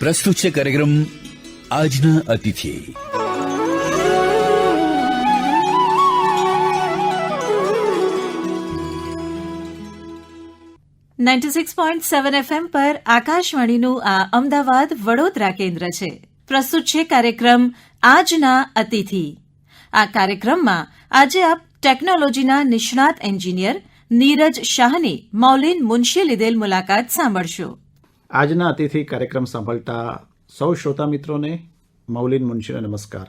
પ્રસ્તુત છે કાર્યક્રમ આજના અતિથિ. FM પર આકાશવાણીનું આ અમદાવાદ વડોદરા કેન્દ્ર છે. પ્રસ્તુત છે કાર્યક્રમ આજના અતિથિ. આ કાર્યક્રમમાં આજે આપ ટેકનોલોજીના નિષ્ણાત એન્જિનિયર નીરજ શાહની મૌલીન મુનશીએ લીધેલ મુલાકાત સાંભળશો. આજના અતિથિ કાર્યક્રમ સાંભળતા સૌ શ્રોતા મિત્રોને મૌલીન મુનશીનો નમસ્કાર.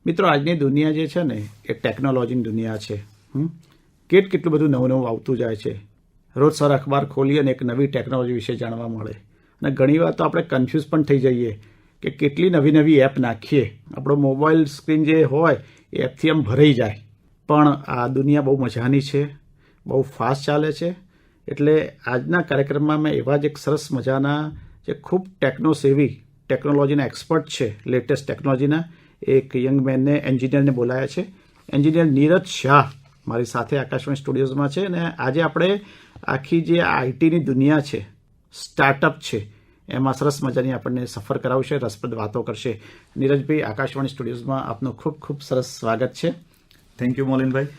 મિત્રો, આજની દુનિયા જે છે ને એ ટેકનોલોજીની દુનિયા છે. કેટલું બધું નવું નવું આવતું જાય છે. રોજ સવાર અખબાર ખોલીએ અને એક નવી ટેકનોલોજી વિશે જાણવા મળે અને ઘણીવાર તો આપણે કન્ફ્યુઝ પણ થઈ જઈએ કે કેટલી નવી નવી એપ નાખીએ. આપણો મોબાઈલ સ્ક્રીન જે હોય એ એપથી આમ ભરાઈ જાય. પણ આ દુનિયા બહુ મજાની છે, બહુ ફાસ્ટ ચાલે છે. એટલે આજના કાર્યક્રમમાં મેં એવા જ એક સરસ મજાના જે ખૂબ ટેકનોસેવી ટેકનોલોજીના એક્સપર્ટ છે, લેટેસ્ટ ટેકનોલોજીના એક યંગ મેનને, એન્જિનિયરને બોલાયા છે. એન્જિનિયર નીરજ શાહ મારી સાથે આકાશવાણી સ્ટુડિયોઝમાં છે અને આજે આપણે આખી જે આઈટીની દુનિયા છે, સ્ટાર્ટઅપ છે, એમાં સરસ મજાની આપણને સફર કરાવશે, રસપ્રદ વાતો કરશે. નીરજભાઈ, આકાશવાણી સ્ટુડિયોઝમાં આપનું ખૂબ ખૂબ સરસ સ્વાગત છે. Thank you મોલિનભાઈ.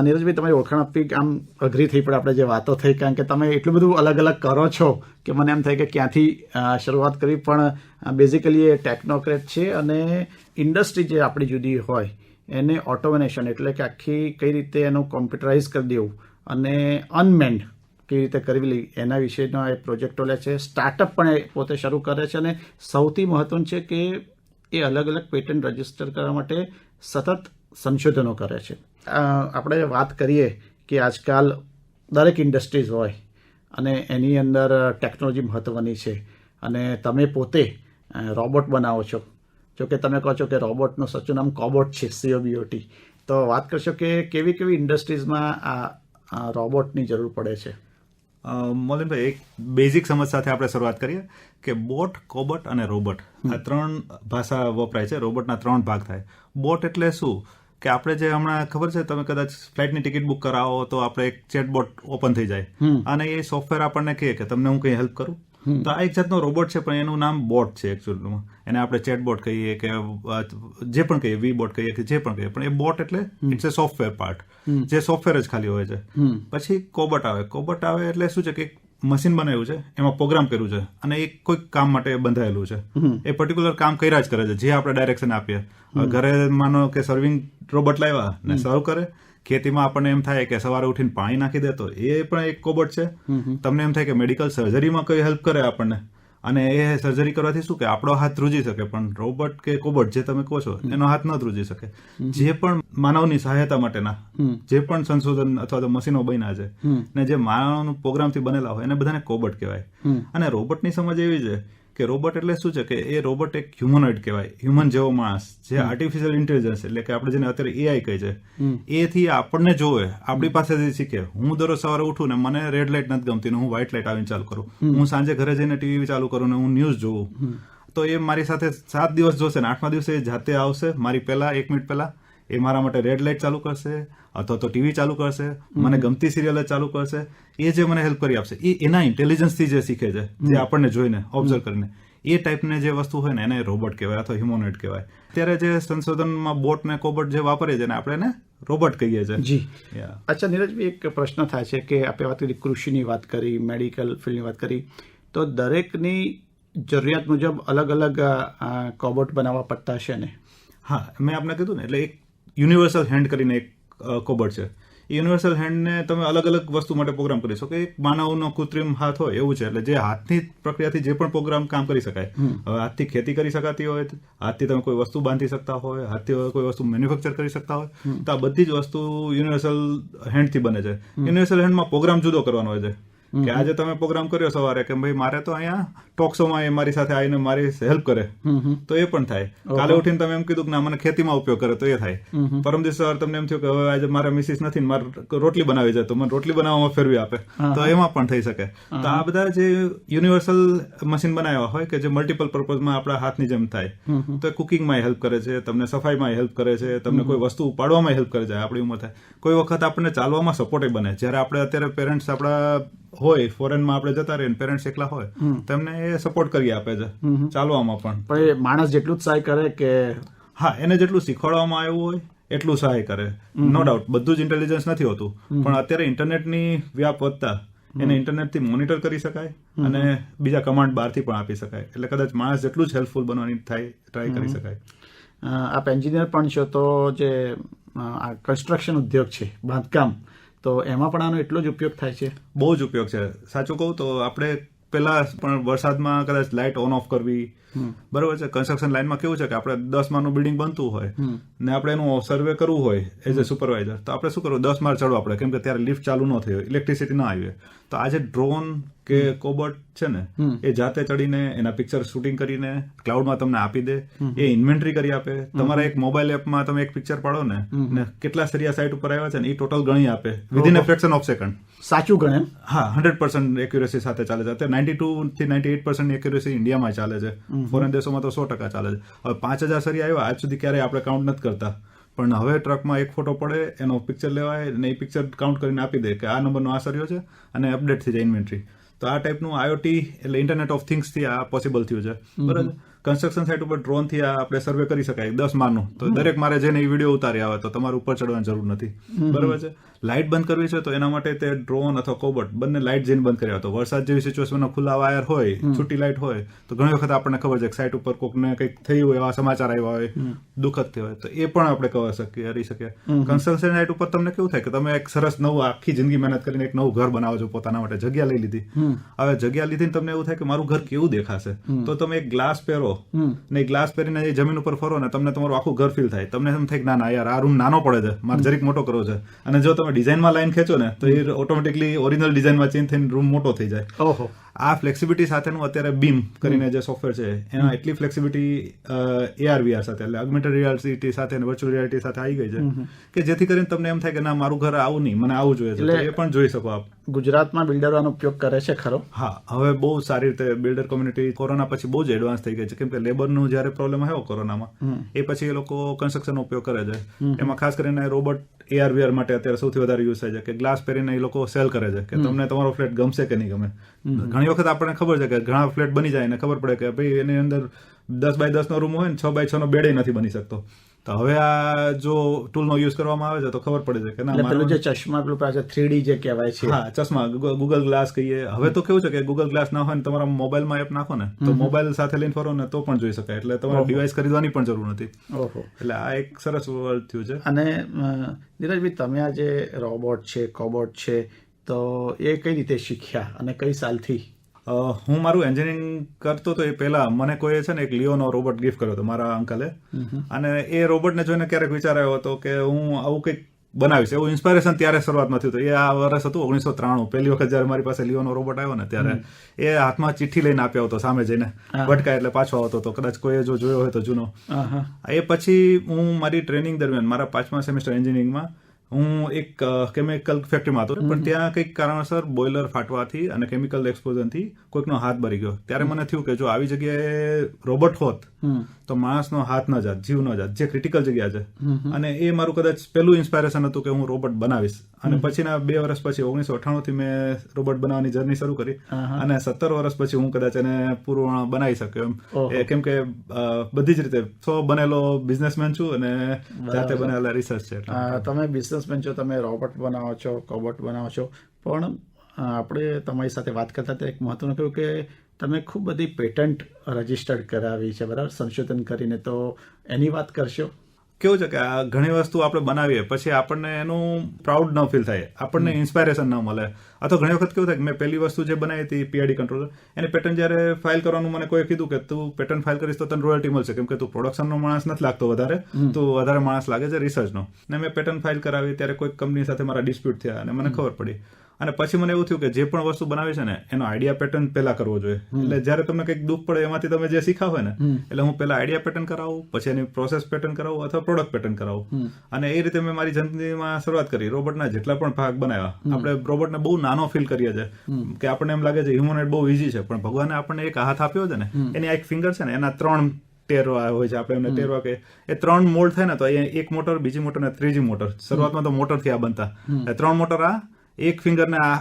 નીરજભાઈ, તમારી ઓળખાણ આપવી આમ અઘરી થઈ પડે આપણે જે વાતો થઈ, કારણ કે તમે એટલું બધું અલગ અલગ કરો છો કે મને એમ થાય કે ક્યાંથી શરૂઆત કરવી. પણ બેઝિકલી એ ટેકનોક્રેટ છે અને ઇન્ડસ્ટ્રી જે આપણી જુદી હોય એને ઓટોમેશન એટલે કે આખી કઈ રીતે એનું કોમ્પ્યુટરાઇઝ કરી દેવું અને અનમેન્ડ કેવી રીતે કરવી લઈ એના વિશેનો એ પ્રોજેક્ટો લે છે. સ્ટાર્ટઅપ પણ એ પોતે શરૂ કરે છે અને સૌથી મહત્વનું છે કે એ અલગ અલગ પેટન્ટ રજીસ્ટર કરવા માટે સતત સંશોધનો કરે છે. આપણે વાત કરીએ કે આજકાલ દરેક ઇન્ડસ્ટ્રીઝ હોય અને એની અંદર ટેકનોલોજી મહત્ત્વની છે અને તમે પોતે રોબોટ બનાવો છો. જો કે તમે કહો છો કે રોબોટનું સાચું નામ કોબોટ છે, COBOT. તો વાત કરશો કે કેવી કેવી ઇન્ડસ્ટ્રીઝમાં આ રોબોટની જરૂર પડે છે? મોલિનભાઈ, એક બેઝિક સમજ સાથે આપણે શરૂઆત કરીએ કે બોટ, કોબોટ અને રોબોટ આ ત્રણ ભાષા વપરાય છે. રોબોટના ત્રણ ભાગ થાય. બોટ એટલે શું કે આપણે જે હમણાં ખબર છે, તમે કદાચ ફ્લાઇટની ટિકિટ બુક કરાવો તો આપણે એક ચેટબોટ ઓપન થઈ જાય અને એ સોફ્ટવેર આપણને કહે કે તમને હું કંઈ હેલ્પ કરું. તો આ એક જાતનો રોબોટ છે, પણ એનું નામ બોટ છે એકચ્યુઅલીમાં. એને આપણે ચેટબોટ કહીએ કે જે પણ કહીએ, વીબોટ કહીએ કે જે પણ કહીએ, પણ એ બોટ એટલે ઇટ્સ એ સોફ્ટવેર પાર્ટ, જે સોફ્ટવેર જ ખાલી હોય છે. પછી કોબોટ આવે. કોબોટ આવે એટલે શું છે કે એક મશીન બનાવ્યું છે, એમાં પ્રોગ્રામ કર્યું છે અને એ કોઈક કામ માટે બંધાયેલું છે. એ પર્ટિક્યુલર કામ કર્યા જ કરે છે, જે આપણે ડાયરેક્શન આપીએ. ઘરે માનો કે સર્વિંગ રોબોટ લાવ્યા ને સર્વ કરે. ખેતીમાં આપણને એમ થાય કે સવારે ઉઠીને પાણી નાખી દે, તો એ પણ એક કોબોટ છે. તમને એમ થાય કે મેડિકલ સર્જરીમાં કોઈ હેલ્પ કરે આપણને, અને એ સર્જરી કરવાથી શું કે આપણો હાથ ધ્રુજી શકે, પણ રોબોટ કે કોબોટ જે તમે કહો છો એનો હાથ ન ધ્રુજી શકે. જે પણ માનવની સહાયતા માટેના જે પણ સંશોધન અથવા તો મશીનો બન્યા છે ને જે માનવનું પ્રોગ્રામથી બનેલા હોય એને બધાને કોબોટ કહેવાય. અને રોબોટની સમજ એવી છે કે રોબોટ એટલે શું છે કે એ રોબોટ એક હ્યુમનોઇડ કહેવાય, હ્યુમન જેવો માણસ, જે આર્ટિફિશિયલ ઇન્ટેલિજન્સ એટલે કે આપણે જેને અત્યારે AI કહે છે, એથી આપણને જોવે, આપણી પાસેથી શીખે. હું દરરોજ સવારે ઉઠું ને મને રેડ લાઇટ નથી ગમતી ને હું વ્હાઇટ લાઇટ આવીને ચાલુ કરું, હું સાંજે ઘરે જઈને ટીવી ચાલુ કરું ને હું ન્યૂઝ જોઉં, તો એ મારી સાથે 7 દિવસ જોશે ને 8મા દિવસે જાતે આવશે મારી પહેલા 1 મિનિટ પહેલા. એ મારા માટે રેડ લાઇટ ચાલુ કરશે અથવા તો ટીવી ચાલુ કરશે, મને ગમતી સિરિયલ ચાલુ કરશે. એ જે મને હેલ્પ કરી આપશે, એ એના ઇન્ટેલિજન્સથી જે શીખે છે, જે આપણને જોઈને ઓબ્ઝર્વ કરીને, એ ટાઈપની જે વસ્તુ હોય ને એને રોબોટ કહેવાય અથવા હ્યુમનોઇડ કહેવાય. અત્યારે જે સંશોધનમાં બોટ ને કોબોટ જે વાપરીએ છીએ ને આપણે એને રોબોટ કહીએ છીએ. જી. અચ્છા નીરજભાઈ, એક પ્રશ્ન થાય છે કે આપણે વાત કરી, કૃષિની વાત કરી, મેડિકલ ફિલ્ડની વાત કરી, તો દરેકની જરૂરિયાત મુજબ અલગ અલગ કોબોટ બનાવવા પડતા છે ને? હા, મેં આપને કીધું ને, એટલે એક યુનિવર્સલ હેન્ડ કરીને એક કોબોટ છે. યુનિવર્સલ હેન્ડને તમે અલગ અલગ વસ્તુ માટે પ્રોગ્રામ કરી શકો. એક માનવનો કૃત્રિમ હાથ હોય એવું છે, એટલે જે હાથની પ્રક્રિયાથી જે પણ પ્રોગ્રામ કામ કરી શકાય. હવે હાથથી ખેતી કરી શકાતી હોય, હાથથી તમે કોઈ વસ્તુ બાંધી શકતા હોય, હાથથી કોઈ વસ્તુ મેન્યુફેક્ચર કરી શકતા હોય, તો આ બધી જ વસ્તુ યુનિવર્સલ હેન્ડથી બને છે. યુનિવર્સલ હેન્ડમાં પ્રોગ્રામ જુદો કરવાનો હોય છે કે આજે તમે પ્રોગ્રામ કર્યો સવારે કે ભાઈ મારે તો અહીંયા ટોકશોમાં એ મારી સાથે આવીને મારી હેલ્પ કરે, તો એ પણ થાય. કાલે ઉઠીને તમે એમ કીધું કે મને ખેતીમાં ઉપયોગ કરે, તો એ થાય. પરમ દિવસ સવારે તમને એમ થયું કે હવે આજે મારા મિસિસ નથી, મારે રોટલી બનાવી જાય, તો મને રોટલી બનાવવામાં ફેરવી આપે, તો એમાં પણ થઈ શકે. તો આ બધા જે યુનિવર્સલ મશીન બનાવ્યા હોય કે જે મલ્ટિપલ પર્પઝમાં આપણા હાથની જેમ થાય, તો એ કુકિંગમાં હેલ્પ કરે છે, તમને સફાઈમાં હેલ્પ કરે છે, તમને કોઈ વસ્તુ ઉપાડવામાં હેલ્પ કરે છે. આપણી ઉંમર થાય, કોઈ વખત આપણને ચાલવામાં સપોર્ટ બને. જ્યારે આપણે અત્યારે પેરેન્ટ્સ આપણા હોય ફોરેનમાં આપણે જતા રહીએ પેરેન્ટ્સ એકલા હોય તો એમને એ સપોર્ટ કરી આપે છે ચાલવામાં પણ એ માણસ જેટલું જ સહાય કરે કે હા એને જેટલું શીખવાડવામાં આવ્યું હોય એટલું સહાય કરે નો ડાઉટ બધું જ ઇન્ટેલિજન્સ નથી હોતું પણ અત્યારે ઇન્ટરનેટની વ્યાપ વધતા એને ઇન્ટરનેટથી મોનિટર કરી શકાય અને બીજા કમાન્ડ બહારથી પણ આપી શકાય એટલે કદાચ માણસ જેટલું જ હેલ્પફુલ બનવાની ટ્રાય કરી શકાય આપ એન્જિનિયર પણ છો તો જે આ કન્સ્ટ્રક્શન ઉદ્યોગ છે બાંધકામ તો એમાં પણ આનો એટલો જ ઉપયોગ થાય છે બહુ જ ઉપયોગ છે સાચું કહું તો આપણે પેલા પણ વરસાદમાં કદાચ લાઇટ ઓન ઓફ કરવી બરોબર છે કન્સ્ટ્રક્શન લાઇનમાં કેવું છે કે આપણે 10 માળનું બિલ્ડિંગ બનતું હોય ને આપણે એનું સર્વે કરવું હોય એઝ એ સુપરવાઇઝર તો આપણે શું કરવું 10 માળ ચડવા પડે કેમ કે ત્યારે લિફ્ટ ચાલુ ન થઈ હોય ઇલેક્ટ્રિસિટી ના આવી હોય તો આજે ડ્રોન કે કોબોટ છે ને એ જાતે ચડીને એના પિક્ચર શૂટિંગ કરીને ક્લાઉડમાં તમને આપી દે એ ઇન્વેન્ટરી કરી આપે તમારા એક મોબાઈલ એપમાં તમે એક પિક્ચર પાડો ને કેટલા સરિયા સાઇટ ઉપર આવ્યા છે ને એ ટોટલ ગણી આપે within a fraction of second સાચું ગણે હા 100% એક્યુરેસી સાથે ચાલે છે અત્યારે 92 થી 98% એક્યુરેસી ઇન્ડિયામાં ચાલે છે ફોરેન દેશોમાં તો 100% ચાલે છે હવે 5000 સરિયા આવ્યા આજ સુધી ક્યારેય આપણે કાઉન્ટ નથી કરતા પણ હવે ટ્રકમાં એક ફોટો પડે એનો પિક્ચર લેવાય અને એ પિક્ચર કાઉન્ટ કરીને આપી દે કે આ નંબરનો આ સરિયો છે અને અપડેટ થઈ જાય ઇન્વેન્ટરી તો આ ટાઈપનું IoT એટલે ઇન્ટરનેટ ઓફ થિંગ્સ થી આ પોસિબલ થયું છે બરાબર કન્સ્ટ્રક્શન સાઇટ ઉપર ડ્રોન થી આપણે સર્વે કરી શકાય 10 માળનું તો દરેક મારે જઈને એ વિડીયો ઉતારી આવે તો તમારે ઉપર ચડવાની જરૂર નથી બરાબર છે લાઇટ બંધ કરવી છે તો એના માટે તે ડ્રોન અથવા કોબોટ બંને લાઇટ જઈને બંધ કરી આવે તો વરસાદ જેવી સિચ્યુએશનમાં ખુલ્લા વાયર હોય છૂટી લાઇટ હોય તો ઘણી વખત આપણને ખબર છે કે સાઇટ ઉપર કોકને કંઈક થયું હોય એવા સમાચાર આવ્યા હોય દુઃખદ થયું હોય તો એ પણ આપણે કરી શકીએ કન્સ્ટ્રક્શન સાઇટ ઉપર તમને કેવું થાય કે તમે એક સરસ નવું આખી જિંદગી મહેનત કરીને એક નવું ઘર બનાવો છો પોતાના માટે જગ્યા લઈ લીધી હવે જગ્યા લીધી તમને એવું થાય કે મારું ઘર કેવું દેખાશે તો તમે એક ગ્લાસ પહેરો ને ગ્લાસ પહેરીને જમીન ઉપર ફરો ને તમને તમારું આખું ઘર ફીલ થાય તમને એમ થાય કે ના યાર આ રૂમ નાનો પડે છે મારે જરીક મોટો કરવો છે અને જો તમે ડિઝાઇનમાં લાઈન ખેંચો ને તો એ ઓટોમેટિકલી ઓરિજિનલ ડિઝાઇનમાં ચેન્જ થઈને રૂમ મોટો થઈ જાય ઓહો આ ફ્લેક્સિબિલિટી સાથેનું અત્યારે બીમ કરીને જે સોફ્ટવેર છે એના એટલી ફ્લેક્સિબિલિટી AR VR સાથે એટલે ઓગમેન્ટેડ રિયાલિટી સાથે અને વર્ચ્યુઅલ રિયાલિટી સાથે આવી ગઈ છે કે જેથી કરીને તમને એમ થાય કે ના મારું ઘર આવું નહીં મને આવું જોઈએ છે એ પણ જોઈ શકો આપ ગુજરાતમાં બિલ્ડરો આનો ઉપયોગ કરે છે ખરો હા હવે બહુ સારી રીતે બિલ્ડર કોમ્યુનિટી કોરોના પછી બહુ જ એડવાન્સ થઈ ગઈ છે કેમ કે લેબરનું જ્યારે પ્રોબ્લેમ આવ્યો કોરોનામાં એ પછી એ લોકો કન્સ્ટ્રક્શનનો ઉપયોગ કરે છે એમાં ખાસ કરીને રોબોટ AR VR માટે અત્યારે સૌથી વધારે યુઝ થાય છે કે ગ્લાસ પહેરીને એ લોકો સેલ કરે છે કે તમને તમારો ફ્લેટ ગમશે કે નહીં ગમે ઘણી વખત આપણને ખબર છે કે ઘણા ફ્લેટ બની જાય ને ખબર પડે કે ભાઈ એની અંદર 10 બાય 10 નો રૂમ હોય ને 6 બાય 6 નો બેડ નથી બની શકતો તો હવે આ જો ટૂલનો યુઝ કરવામાં આવે છે તો ખબર પડે છે કે ના પેલું જે ચશ્મા પેલું પાસે 3D જે કહેવાય છે હા ચશ્મા ગૂગલ ગ્લાસ કહીએ હવે તો કેવું છે કે ગૂગલ ગ્લાસ ના હોય ને તમારા મોબાઈલમાં એપ નાખો ને તો મોબાઈલ સાથે લઈને ફરો ને તો પણ જોઈ શકાય એટલે તમારે ડિવાઇસ ખરીદવાની પણ જરૂર નથી ઓહો એટલે આ એક સરસ વર્લ્ડ થયું છે અને નીરજભાઈ તમે આ જે રોબોટ છે કોબોટ છે તો એ કઈ રીતે શીખ્યા અને કઈ સાલથી હું મારું એન્જિનિયરિંગ કરતો તો એ પહેલા મને કોઈ છે ને એક લિયોનો રોબોટ ગિફ્ટ કર્યો હતો મારા અંકલે અને એ રોબોટને જોઈને ક્યારેક વિચાર આવ્યો હતો કે હું આવું કંઈક બનાવીશ એવું ઇન્સ્પાયરેશન ત્યારે શરૂઆતમાં થયું હતું એ આ વર્ષ હતું 1993 પહેલી વખત જયારે મારી પાસે લિયોનો રોબોટ આવ્યો ને ત્યારે એ હાથમાં ચિઠ્ઠી લઈને આપ્યો હતો સામે જઈને ભટકાય એટલે પાછો આવતો હતો કદાચ કોઈએ જો જોયો હોય તો જૂનો એ પછી હું મારી ટ્રેનિંગ દરમિયાન મારા 5મા સેમેસ્ટર એન્જિનિયરિંગમાં હું એક કેમિકલ ફેક્ટરીમાં હતો પણ ત્યાં કંઈક કારણસર બોઇલર ફાટવાથી અને કેમિકલ એક્સપોઝરથી કોઈકનો હાથ બળી ગયો ત્યારે મને થયું કે જો આવી જગ્યાએ રોબોટ હોત તો માણસનો હાથ ન જાત જીવ ન જાત જે ક્રિટિકલ જગ્યા છે અને એ મારું કદાચ પહેલું ઇન્સ્પાયરેશન હતું કે હું રોબોટ બનાવીશ અને પછીના 2 વર્ષ પછી 1998 થી મેં રોબોટ બનાવવાની જર્ની શરૂ કરી અને 17 વર્ષ પછી હું કદાચ એને પૂર્ણ બનાવી શક્યો એમ કેમ કે બધી જ રીતે બનેલો બિઝનેસમેન છું અને જાતે બનેલા રિસર્ચ છે તમે બિઝનેસમેન છો તમે રોબોટ બનાવો છો કોબોટ બનાવો છો પણ આપણે તમારી સાથે વાત કરતા એક મહત્વનું કહ્યું કે તમે ખૂબ બધી પેટન્ટ રજીસ્ટર્ડ કરાવી છે બરાબર સંશોધન કરીને તો એની વાત કરશો કેવું છે કે આ ઘણી વસ્તુ આપણે બનાવીએ પછી આપણને એનું પ્રાઉડ ન ફીલ થાય આપણને ઇન્સ્પાયરેશન ન મળે અથવા ઘણી વખત કેવું થાય કે મેં પહેલી વસ્તુ જે બનાવી હતી PID કંટ્રોલર એની પેટન્ટ જ્યારે ફાઇલ કરવાનું મને કોઈ કીધું કે તું પેટન્ટ ફાઇલ કરીશ તો તને રોયલ્ટી મળશે કેમ કે તું પ્રોડક્શનનો માણસ નથી લાગતો વધારે તું વધારે માણસ લાગે છે રિસર્ચનો ને મેં પેટન્ટ ફાઇલ કરાવી ત્યારે કોઈ કંપની સાથે મારા ડિસ્પ્યુટ થયા અને મને ખબર પડી અને પછી મને એવું થયું કે જે પણ વસ્તુ બનાવી છે ને એનો આઈડિયા પેટર્ન પહેલા કરવો જોઈએ એટલે જયારે તમને કંઈક દુઃખ પડે એમાંથી તમે જે શીખા હોય ને એટલે હું પહેલા આઈડિયા પેટર્ન કરાવું પછી એની પ્રોસેસ પેટર્ન કરાવું અથવા પ્રોડક્ટ પેટર્ન કરાવું અને એ રીતે મેં મારી જિંદગીમાં શરૂઆત કરી રોબોટના જેટલા પણ ભાગ બનાવ્યા આપણે રોબોટને બહુ નાનો ફીલ કરીએ છીએ કે આપણને એમ લાગે છે હ્યુમન હેડ બહુ ઈઝી છે પણ ભગવાને આપણને એક હાથ આપ્યો છે ને એની એક ફિંગર છે ને એના 3 ટેરવા હોય છે આપણે એમને ટેરવા કે એ 3 મોલ્ડ થાય ને તો અહીંયા એક મોટર બીજી મોટર ને ત્રીજી મોટર શરૂઆતમાં તો મોટર થી આ બનતા 3 મોટર આ એક ફિંગર ને આ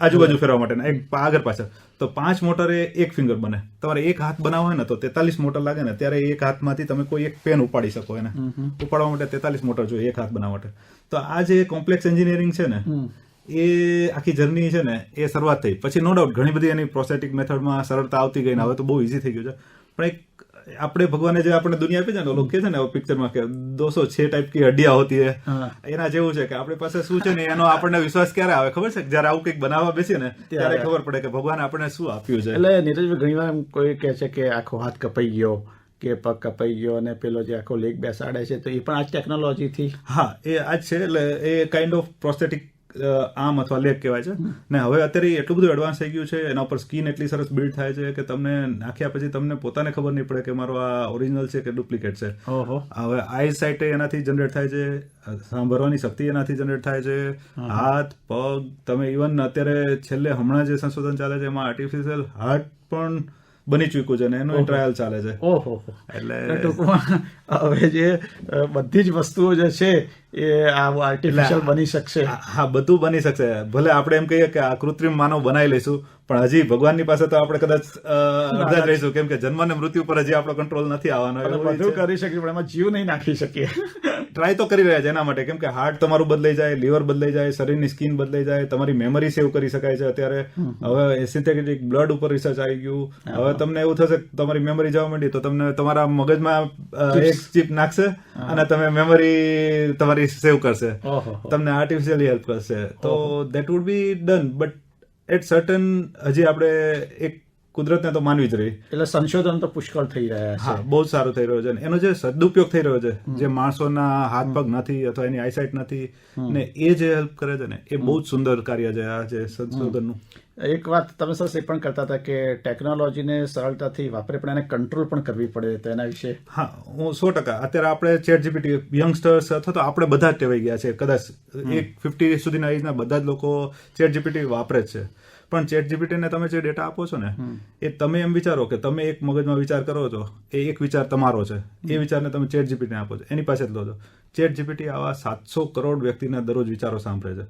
આજુબાજુ ફેરવા માટેના, એક આગળ પાછળ. તો 5 મોટરે એક ફિંગર બને. તમારે એક હાથ બનાવવો હોય ને તો 43 મોટર લાગે ને, ત્યારે એક હાથમાંથી તમે કોઈ એક પેન ઉપાડી શકો. એને ઉપાડવા માટે 43 મોટર જોઈએ એક હાથ બનાવવા માટે. તો આ જે કોમ્પ્લેક્સ એન્જિનિયરિંગ છે ને, એ આખી જર્ની છે ને, એ શરૂઆત થઈ. પછી નો ડાઉટ ઘણી બધી એની પ્રોસેટિક મેથડમાં સરળતા આવતી ગઈ ને હવે તો બહુ ઇઝી થઈ ગયું છે. પણ એક આપણે ભગવાને જે આપણે દુનિયા આપી છે ને, લોકો કહે છે ને પિક્ચરમાં કે 206 ટાઈપ કી હડ્ડિયા હોતી હે, એના જેવું છે કે આપણી પાસે શું છે ને એનો આપણને વિશ્વાસ ક્યારે આવે ખબર છે? જયારે આવું કંઈક બનાવવા બેસીએ ને ત્યારે ખબર પડે કે ભગવાને આપણને શું આપ્યું છે. એટલે નીરજભાઈ ઘણી વાર કોઈ કહે છે કે આખો હાથ કપાઈ ગયો કે પગ કપાઈ ગયો અને પેલો જે આખો લેગ બેસાડે છે, તો એ પણ આ ટેકનોલોજીથી. હા, એ આ જ છે. એટલે એ કાઇન્ડ ઓફ પ્રોસ્થેટિક આર્મ અથવા લેગ કહેવાય છે. ને હવે અત્યારે એટલું બધું એડવાન્સ થઈ ગયું છે, એના ઉપર સ્કિન એટલી સરસ બિલ્ડ થાય છે કે તમને નાખ્યા પછી તમને પોતાને ખબર નહીં પડે કે મારો આ ઓરિજિનલ છે કે ડુપ્લિકેટ છે. હવે આઈ સાઇટ એનાથી જનરેટ થાય છે, સાંભળવાની શક્તિ એનાથી જનરેટ થાય છે, હાથ પગ. તમે ઇવન અત્યારે છેલ્લે હમણાં જે સંશોધન ચાલે છે એમાં આર્ટિફિશિયલ હાર્ટ પણ બની ચૂક્યું છે ને એનું ટ્રાયલ ચાલે છે. એટલે ટૂંકમાં હવે જે બધી જ વસ્તુઓ જે છે એ આ આર્ટિફિશિયલ બની શકશે. હા, બધું બની શકશે. ભલે આપણે એમ કહીએ કે આ કૃત્રિમ માનવ બનાવી લઈશું, પણ હજી ભગવાનની પાસે તો આપણે કદાચ અડધા જ રહીશું, કેમ કે જન્મ ને મૃત્યુ પર હજી આપણો કંટ્રોલ નથી આવવાનો. બધું કરી શકીએ પણ એમાં જીવ નહીં નાખી શકીએ. ટ્રાય તો કરી રહ્યા છે એના માટે, કેમ કે હાર્ટ તમારું બદલાઈ જાય, લીવર બદલાઈ જાય, શરીરની સ્કિન બદલાઈ જાય, તમારી મેમરી સેવ કરી શકાય છે. અત્યારે હવે સિન્થેટિક બ્લડ ઉપર રિસર્ચ આવી ગયું. હવે તમને એવું થશે તમારી મેમરી જવા માંડી તો તમને તમારા મગજમાં એક ચિપ નાખશે અને તમે મેમરી તમારી સેવ કરશે, તમને આર્ટિફિશિયલી હેલ્પ કરશે. તો that would be done, but at certain હજી આપણે એક કુદરતને તો માનવી જ રહી. એટલે સંશોધન તો પુષ્કળ થઈ રહ્યા છે. હા, બહુ જ સારું થઈ રહ્યો છે. એનો જે સદુપયોગ થઈ રહ્યો છે, જે માણસોના હાથ પગ નથી અથવા એની આઈસાઇટ નથી ને એ જે હેલ્પ કરે છે ને, એ બહુ જ સુંદર કાર્ય છે આ જે સંશોધનનું. એક વાત તમે સરસ એ પણ કરતા હતા કે ટેકનોલોજીને સરળતાથી વાપરે પણ એને કંટ્રોલ પણ કરવી પડે, તો એના વિશે. હા, હું 100%. અત્યારે આપણે ચેટ જીપીટી યંગસ્ટર્સ અથવા તો આપણે બધા જ ટેવાઈ ગયા છે. કદાચ 50 સુધીના એજના બધા જ લોકો ચેટ જીપીટી વાપરે જ છે. પણ ચેટ જીપીટીને તમે જે ડેટા આપો છો ને, એ તમે એમ વિચારો કે તમે એક મગજમાં વિચાર કરો છો, એ એક વિચાર તમારો છે, એ વિચારને તમે ચેટ જીપીટીને આપો છો, એની પાસે જ લો છો. ચેટ જીપીટી આવા 700 કરોડ વ્યક્તિના દરરોજ વિચારો સાંભળે છે.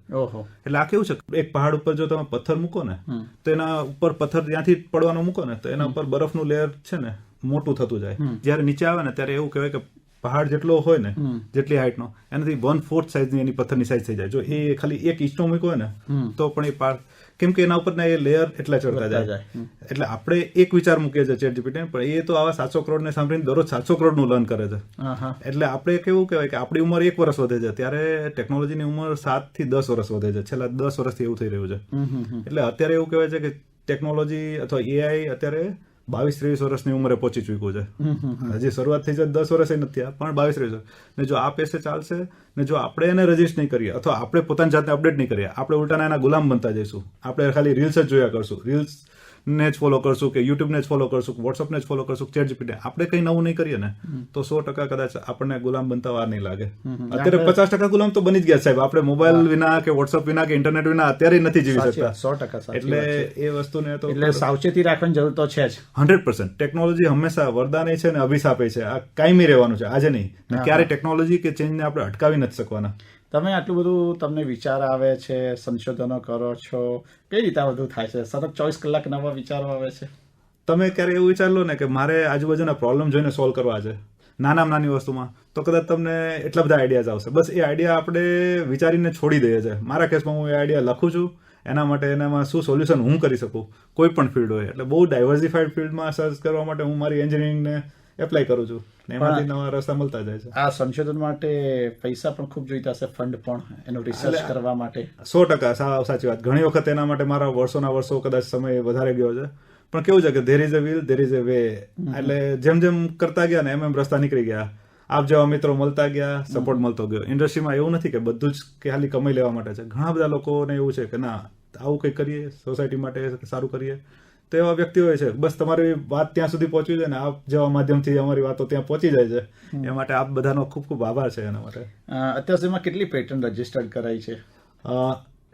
એટલે આ કેવું છે, એક પહાડ ઉપર જો તમે પથ્થર મૂકો ને તો એના ઉપર પથ્થર ત્યાંથી પડવાનો મૂકો ને તો એના ઉપર બરફનું લેયર છે ને મોટું થતું જાય. જયારે નીચે આવે ને ત્યારે એવું કહેવાય કે પહાડ જેટલો હોય ને, જેટલી હાઈટનો, એનાથી 1/4 સાઈઝની એની પથ્થરની સાઈઝ થઈ જાય. જો એ ખાલી એક ઇંચનો મૂક્યો હોય ને તો પણ એ પાર, કેમ કે એના ઉપરના એ લેયર એટલા ચડતા જાય. એટલે આપણે એક વિચાર મૂકીએ છીએ ચેટ જીપીટી, પણ એ તો આવા 700 કરોડને સાંભળીને દરરોજ 700 કરોડનું લર્ન કરે છે. એટલે આપણે કેવું કહેવાય કે આપણી ઉંમર 1 વર્ષ વધે છે, ત્યારે ટેકનોલોજીની ઉંમર 7 થી 10 વર્ષ વધે છે. છેલ્લા 10 વર્ષથી એવું થઈ રહ્યું છે. એટલે અત્યારે એવું કહેવાય છે કે ટેકનોલોજી અથવા એઆઈ અત્યારે 22-23 વર્ષની ઉંમરે પહોંચી ચૂક્યું છે. હજી શરૂઆત થઈ છે 10 વર્ષ નથી થયા, પણ 22-23 ને જો આ પેસે ચાલશે ને જો આપણે એને રજીસ્ટ નહીં કરીએ અથવા આપણે પોતાની જાતને અપડેટ નહીં કરીએ, આપણે ઉલટાના એના ગુલામ બનતા જઈશું. આપણે ખાલી રીલ્સ જ જોયા કરશું, રીલ્સ ને જ ફોલો કરશું કે યુટ્યુબને જ ફોલો કરશું, વોટ્સઅપને જ ફોલો કરશું, ચેટ જીપીટી. આપણે કંઈ નવું નહીં કરીએ ને તો 100% કદાચ આપણને ગુલામ બનતા વાર નહીં લાગે. અત્યારે 50% ગુલામ તો બની જ ગયા સાહેબ. આપણે મોબાઈલ વિના કે વોટ્સઅપ વિના કે ઇન્ટરનેટ વિના અત્યારે નથી જીવી શકતા. 100%. એટલે એ વસ્તુને તો એટલે સાવચેતી રાખવાની જરૂર તો છે જ. 100%. ટેકનોલોજી હંમેશા વરદાન છે ને અભિશાપે છે. આ કાયમી રહેવાનું છે, આજે નહીં. ક્યારે ટેકનોલોજી કે ચેન્જને આપણે અટકાવી નથી શકવાના. તમે આટલું બધું તમને વિચાર આવે છે, સંશોધનો કરો છો, કઈ રીતે આ બધું થાય છે? સતત 24 કલાક નવા વિચારો આવે છે. તમે ક્યારે એવું વિચાર લો ને કે મારે આજુબાજુના પ્રોબ્લેમ જોઈને સોલ્વ કરવા છે, નાનામાં નાની વસ્તુમાં, તો કદાચ તમને એટલા બધા આઈડિયાઝ આવશે. બસ એ આઈડિયા આપણે વિચારીને છોડી દઈએ છીએ. મારા કેસમાં હું એ આઈડિયા લખું છું, એના માટે એનામાં શું સોલ્યુશન હું કરી શકું, કોઈ પણ ફિલ્ડ હોય. એટલે બહુ ડાયવર્સિફાઈડ ફિલ્ડમાં સર્ચ કરવા માટે હું મારી એન્જિનિયરિંગને એપ્લાય કરું છું. એમાંથી નવા રસ્તા મળતા જાય છે. આ સંશોધન માટે પૈસા પણ ખૂબ જોઈતા હશે, ફંડ પણ એનું રિસર્ચ કરવા માટે. 100% સાચી વાત. ઘણી વખત એના માટે મારા વર્ષોના વર્ષો કદાચ સમય વધારે ગયો છે. પણ કેવું છે કે there is a will there is a way. એટલે જેમ જેમ કરતા ગયા ને એમ રસ્તા નીકળી ગયા. આપ જેવા મિત્રો મળતા ગયા, સપોર્ટ મળતો ગયો. ઇન્ડસ્ટ્રીમાં એવું નથી કે બધું જ ખાલી કમાઈ લેવા માટે છે. ઘણા બધા લોકોને એવું છે કે ના, આવું કંઈક કરીએ, સોસાયટી માટે સારું કરીએ. તો એવા વ્યક્તિ હોય છે. બસ તમારી વાત ત્યાં સુધી પહોંચવી જાય ને આપ જેવા માધ્યમથી અમારી વાતો ત્યાં પહોંચી જાય છે. એ માટે આપ બધાનો ખૂબ ખૂબ આભાર છે એના માટે. અત્યાર સુધીમાં કેટલી પેટન્ટ રજીસ્ટર્ડ કરાઈ છે?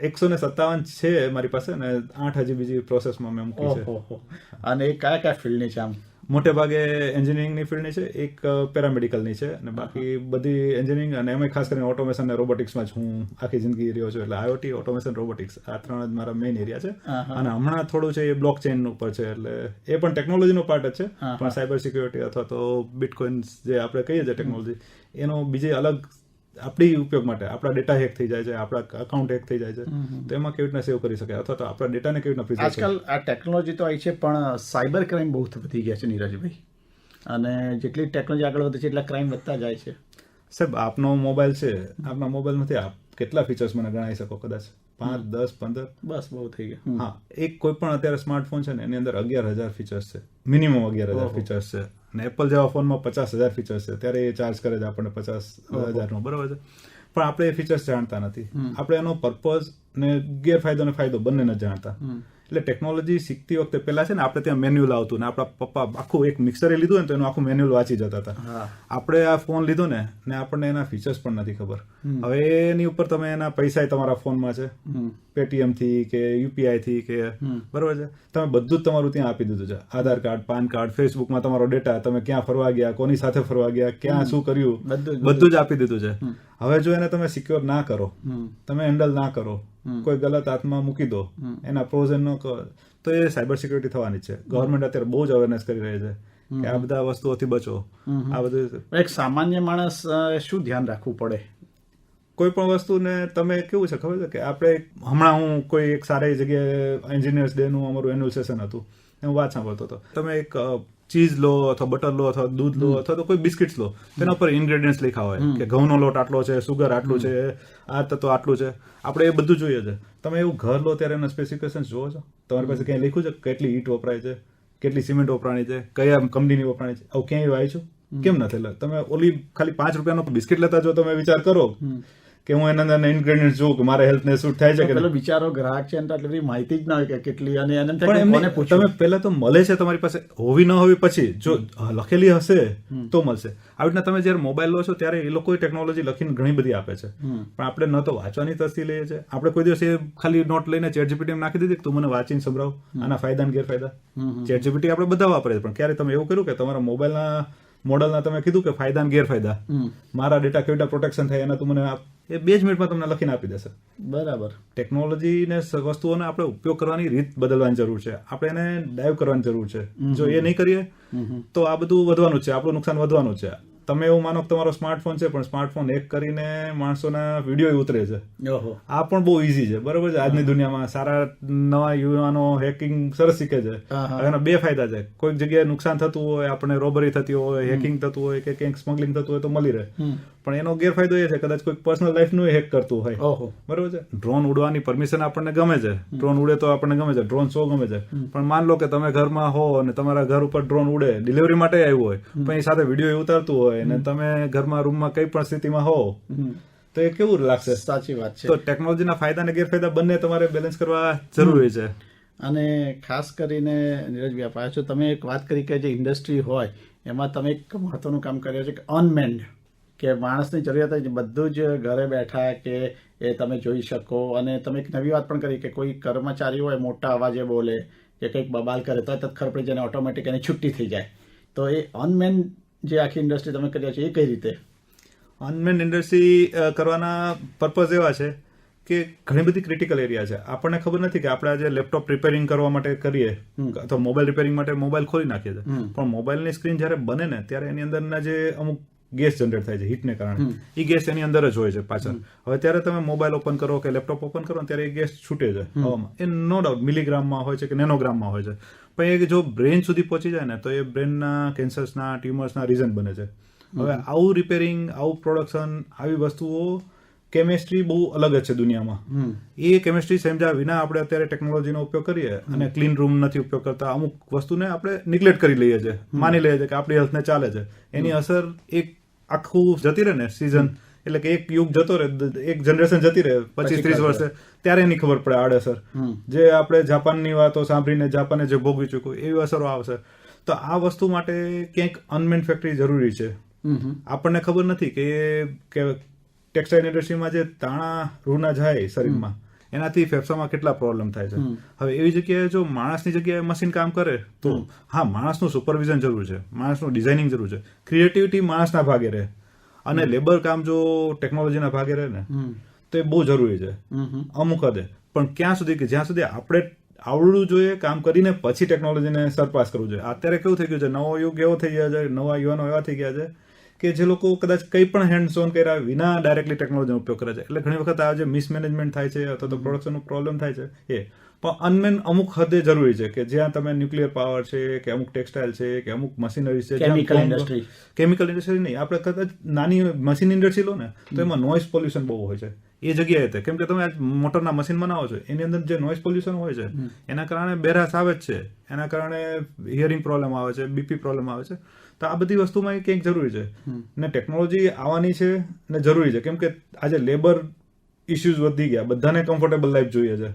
157 છે મારી પાસે ને 8 હજી બીજી પ્રોસેસમાં મેં મૂકી છે. અને એ કયા કયા ફિલ્ડની છે? આમ મોટે ભાગે એન્જિનિયરિંગની ફિલ્ડની છે, એક પેરામેડિકલની છે, અને બાકી બધી એન્જિનિયરિંગ અને એમાં ખાસ કરીને ઓટોમેશન અને રોબોટિક્સમાં જ હું આખી જિંદગી રહ્યો છું. એટલે આઈઓટી, ઓટોમેશન, રોબોટિક્સ આ 3 જ મારા મેઇન એરિયા છે. અને હમણાં થોડું છે એ બ્લોક ચેઇન ઉપર છે, એટલે એ પણ ટેકનોલોજીનો પાર્ટ જ છે, પણ સાયબર સિક્યોરિટી અથવા તો બિટકોઇન્સ જે આપણે કહીએ છીએ ટેકનોલોજી, એનો બીજે અલગ આપણી ઉપયોગ માટે આપણા ડેટા હેક થઈ જાય છે, આપણા અકાઉન્ટ હેક થઈ જાય છે, તો એમાં કેવી રીતના સેવ કરી શકાય અથવા તો આપણા ડેટાને કેવી રીતના પ્રિઝર્વ. આજકાલ આ ટેકનોલોજી તો આવી છે, પણ સાયબર ક્રાઇમ બહુ વધી ગયા છે નીરજભાઈ, અને જેટલી ટેકનોલોજી આગળ વધે છે એટલા ક્રાઇમ વધતા જાય છે. સાહેબ, આપનો મોબાઈલ છે, આપના મોબાઈલમાંથી આપ કેટલા ફીચર્સ મને ગણાવી શકો? કદાચ 5, 10, 15, બસ બહુ થઈ ગયા. હા, એક કોઈ પણ અત્યારે સ્માર્ટફોન છે ને એની અંદર 11,000 ફીચર્સ છે, મિનિમમ 11,000 ફીચર્સ છે. અને એપલ જેવા ફોનમાં 50,000 ફીચર્સ છે, ત્યારે એ ચાર્જ કરે છે આપણને 50,000 બરાબર છે, પણ આપણે એ ફીચર્સ જાણતા નથી. આપણે એનો પર્પઝ ને ગેરફાયદો ને ફાયદો બંને નથી જાણતા. એટલે ટેકનોલોજી શીખતી વખતે પેલા છે ને આપણે ત્યાં મેન્યુઅલ આવતું, ને આપણા પપ્પા આખું એક મિક્સરે લીધું ને તો એનું આખું મેન્યુઅલ વાંચી જતા હતા. આપણે આ ફોન લીધો ને આપણને એના ફીચર્સ પણ નથી ખબર. હવે એની ઉપર તમે એના પૈસા તમારા ફોનમાં છે, પેટીએમ થી કે યુપીઆઈ થી કે બરોબર છે, તમે બધું જ તમારું ત્યાં આપી દીધું છે. આધાર કાર્ડ, પાન કાર્ડ, ફેસબુકમાં તમારો ડેટા, તમે ક્યાં ફરવા ગયા, કોની સાથે ફરવા ગયા, ક્યાં શું કર્યું, બધું જ આપી દીધું છે. હવે જો એને તમે સિક્યોર ના કરો, તમે હેન્ડલ ના કરો, કોઈ ગલત હાથમાં મૂકી દો, એના પ્રોઝ ન કરો, તો એ સાયબર સિક્યોરિટી થવાની છે. ગવર્મેન્ટ અત્યારે બહુ જ અવેરનેસ કરી રહી છે કે આ બધા વસ્તુઓથી બચો. આ બધું એક સામાન્ય માણસ શું ધ્યાન રાખવું પડે? કોઈ પણ વસ્તુને તમે કેવું છે ખબર છે કે આપણે હમણાં હું કોઈ એક સારી જગ્યાએ એન્જિનિયર્સ ડે નું અમારું એન્યુઅલ સેશન હતું, હું વાત સાંભળતો હતો. તમે એક ચીઝ લો અથવા બટર લો અથવા દૂધ લો અથવા તો કોઈ બિસ્કિટ્સ લો, તેના ઉપર ઇન્ગ્રેડિયન્ટ્સ લખ્યા હોય કે ઘઉંનો લોટ આટલો છે, સુગર આટલું છે, આ તત્વ આટલું છે. આપણે એ બધું જોઈએ છે. તમે એવું ઘર લો ત્યારે એના સ્પેસિફિકેશન્સ જોવો છો? તમારી પાસે ક્યાંય લખ્યું છે કેટલી ઈંટ વપરાય છે, કેટલી સિમેન્ટ વપરાણી છે, કયા કંપનીની વપરાણી છે? આવું ક્યાંય વાંચ્યું? કેમ નથી? તમે ઓલી ખાલી 5 રૂપિયાનો બિસ્કિટ લેતા જો તમે વિચાર કરો કે હું એના અંદર ઇન્ગ્રેડિયન્ટ જોઉં કે મારે હેલ્થને સૂટ થાય છે કે પેલો બિચારો ગ્રાહક છે એટલે બધી માહિતી જ ના હોય કે કેટલી, અને એને તમે પહેલા તો મળે છે તમારી પાસે, હોવી ન હોવી પછી, જો લખેલી હશે તો મળશે. આવી રીતના તમે જયારે મોબાઈલ લો છો ત્યારે એ લોકો ટેકનોલોજી લખીને ઘણી બધી આપે છે, પણ આપણે ન તો વાંચવાની તસ્તી લઈએ છીએ. આપણે કોઈ દિવસ એ ખાલી નોટ લઈને ચેટ જીપીટી નાખી દીધી તું મને વાંચીને સંભળાવ આના ફાયદા ને ગેરફાયદા. ચેટ જીપીટી આપણે બધા વાપરે છે, પણ ક્યારે તમે એવું કર્યું કે તમારા મોબાઈલના મોડલના તમે કીધું કે ફાયદા ને ગેરફાયદા, મારા ડેટા કેવી રીતે પ્રોટેક્શન થાય એના તું મને એ 2 જ મિનિટમાં તમને લખીને આપી દેશે. બરાબર. ટેકનોલોજીને વસ્તુઓને આપણે ઉપયોગ કરવાની રીત બદલવાની જરૂર છે, આપણે એને ડાઈવ કરવાની જરૂર છે. જો એ નહીં કરીએ તો આ બધું વધવાનું છે, આપણું નુકસાન વધવાનું છે. તમે એવું માનો કે તમારો સ્માર્ટફોન છે, પણ સ્માર્ટફોન હેક કરીને માણસોના વિડીયો ઉતરે છે. આ પણ બહુ ઈઝી છે, બરોબર છે. આજની દુનિયામાં સારા નવા યુવાનો હેકિંગ સરસ શીખે છે. એના 2 ફાયદા છે. કોઈક જગ્યાએ નુકસાન થતું હોય, આપણે રોબરી થતી હોય, હેકિંગ થતું હોય કે ક્યાંક સ્મગલિંગ થતું હોય તો મળી રહે. પણ એનો ગેરફાયદો એ છે કદાચ કોઈ પર્સનલ લાઈફ નું હેક કરતું હોય, બરોબર છે. ડ્રોન ઉડવાની પરમિશન આપણને ગમે છે, ડ્રોન ઉડે તો આપણને ગમે છે, ડ્રોન શો ગમે છે, પણ માન લો કે તમે ઘરમાં હો અને તમારા ઘર ઉપર ડ્રોન ઉડે, ડિલિવરી માટે આવ્યું હોય, પણ એ સાથે વિડીયો ઉતારતું હોય અને તમે ઘરમાં રૂમમાં કઈ પણ સ્થિતિમાં હો તો એ કેવું લાગશે? સાચી વાત છે. તો ટેકનોલોજીના ફાયદા અને ગેરફાયદા બંને તમારે બેલેન્સ કરવા જરૂરી છે. અને ખાસ કરીને નીરજભાઈ આપ છો, તમે એક વાત કરી કે જે ઇન્ડસ્ટ્રી હોય એમાં તમે એક મહત્વનું કામ કર્યું છે કે અનમેન્ડ, કે માણસની જરૂરિયાત હોય બધું જ ઘરે બેઠા કે એ તમે જોઈ શકો. અને તમે એક નવી વાત પણ કરી કે કોઈ કર્મચારી હોય મોટા અવાજે બોલે કે કંઈક બબાલ કરે તો ખબર પડી જાય, ઓટોમેટિક એની છુટ્ટી થઈ જાય. તો એ અનમેન્ડ જે આખી ઇન્ડસ્ટ્રી તમે કર્યા છે એ કઈ રીતે? અનમેન્ડ ઇન્ડસ્ટ્રી કરવાના પર્પઝ એવા છે કે ઘણી બધી ક્રિટિકલ એરિયા છે. આપણને ખબર નથી કે આપણે આજે લેપટોપ રિપેરિંગ કરવા માટે કરીએ અથવા મોબાઈલ રિપેરિંગ માટે મોબાઈલ ખોલી નાખીએ છીએ, પણ મોબાઈલની સ્ક્રીન જ્યારે બને ને ત્યારે એની અંદરના જે અમુક ગેસ જનરેટ થાય છે હીટને કારણે, એ ગેસ એની અંદર જ હોય છે પાછળ. હવે ત્યારે તમે મોબાઈલ ઓપન કરો કે લેપટોપ ઓપન કરો ત્યારે એ ગેસ છૂટે છે હવામાં. એ નો ડાઉટ મિલીગ્રામમાં હોય છે કે નેનોગ્રામમાં હોય છે, પણ એ જો બ્રેન સુધી પહોંચી જાય ને તો એ બ્રેનના કેન્સર્સના, ટ્યુમર્સના રીઝન બને છે. હવે આવું રિપેરિંગ, આવું પ્રોડક્શન, આવી વસ્તુઓ, કેમેસ્ટ્રી બહુ અલગ જ છે દુનિયામાં. એ કેમેસ્ટ્રી સમજ્યા વિના આપણે અત્યારે ટેકનોલોજીનો ઉપયોગ કરીએ અને ક્લીન રૂમ નથી ઉપયોગ કરતા, અમુક વસ્તુને આપણે નિગ્લેક્ટ કરી લઈએ છીએ, માની લઈએ છીએ કે આપણી હેલ્થને ચાલે છે. એની અસર એક આખું જતી રહે ને સીઝન, એટલે કે એક યુગ જતો રહે, એક જનરેશન જતી રહે 25-30 વર્ષે, ત્યારે એની ખબર પડે આડઅસર. જે આપણે જાપાનની વાતો સાંભળીને જાપાને જે ભોગવી ચૂક્યું એવી અસરો આવશે. તો આ વસ્તુ માટે ક્યાંક અનમેન્ડ ફેક્ટરી જરૂરી છે. આપણને ખબર નથી કે ટેક્સટાઇલ ઇન્ડસ્ટ્રીમાં જે તાણા રૂના જાય શરીરમાં એનાથી ફેફસામાં કેટલા પ્રોબ્લેમ થાય છે. હવે એવી જગ્યાએ જો માણસની જગ્યાએ મશીન કામ કરે તો હા, માણસનું સુપરવિઝન જરૂર છે, માણસનું ડિઝાઇનિંગ જરૂર છે, ક્રિએટિવિટી માણસના ભાગે રહે અને લેબર કામ જો ટેકનોલોજીના ભાગે રહે ને તો એ બહુ જરૂરી છે અમુક હદે. પણ ક્યાં સુધી કે જ્યાં સુધી આપણે આવડવું જોઈએ, કામ કરીને પછી ટેકનોલોજીને સરપાસ કરવું જોઈએ. અત્યારે કેવું થઈ ગયું છે, નવો યુગ એવો થઈ ગયા છે, નવા યુવાનો એવા થઈ ગયા છે કે જે લોકો કદાચ કંઈ પણ હેન્ડ્સ ઓન કર્યા વિના ડાયરેક્ટલી ટેકનોલોજીનો ઉપયોગ કરે છે. એટલે ઘણી વખત આ જે મિસમેનેજમેન્ટ થાય છે અથવા તો પ્રોડક્શનનો પ્રોબ્લેમ થાય છે એ પણ અનમેન અમુક હદે જરૂરી છે કે જ્યાં તમે ન્યુક્લિયર પાવર છે કે અમુક ટેક્સટાઇલ છે કે અમુક મશીનરી છે, કેમિકલ ઇન્ડસ્ટ્રી નહીં, આપણે કદાચ નાની મશીન ઇન્ડસ્ટ્રી લો ને તો એમાં નોઇઝ પોલ્યુશન બહુ હોય છે એ જગ્યાએ. કેમ કે તમે આ મોટરના મશીન બનાવો છો એની અંદર જે નોઇઝ પોલ્યુશન હોય છે એના કારણે બેરાસ આવે જ છે, એના કારણે હિયરિંગ પ્રોબ્લેમ આવે છે, બીપી પ્રોબ્લેમ આવે છે. તો આ બધી વસ્તુમાં એ કંઈક જરૂરી છે ને ટેકનોલોજી આવવાની છે ને જરૂરી છે. કેમ કે આજે લેબર ઇસ્યુઝ વધી ગયા, બધાને કમ્ફર્ટેબલ લાઈફ જોઈએ છે,